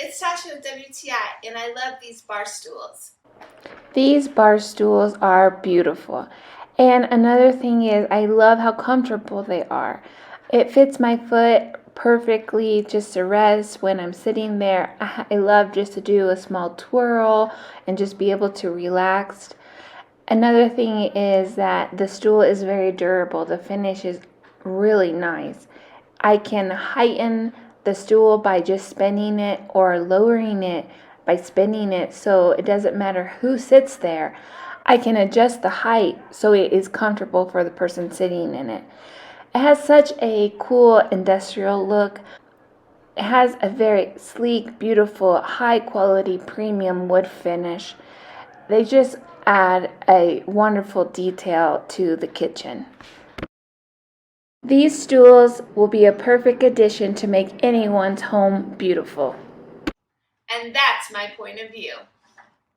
it's Tasha with WTI, and I love these bar stools. These bar stools are beautiful. And another thing is, I love how comfortable they are. It fits my foot perfectly just to rest when I'm sitting there. I love just to do a small twirl and just be able to relax. Another thing is that the stool is very durable. The finish is really nice. I can heighten the stool by just spinning it or lowering it by spinning it, so it doesn't matter who sits there. I can adjust the height so it is comfortable for the person sitting in it. It has such a cool industrial look. It has a very sleek, beautiful, high quality premium wood finish. They just add a wonderful detail to the kitchen. These stools will be a perfect addition to make anyone's home beautiful. And that's my point of view.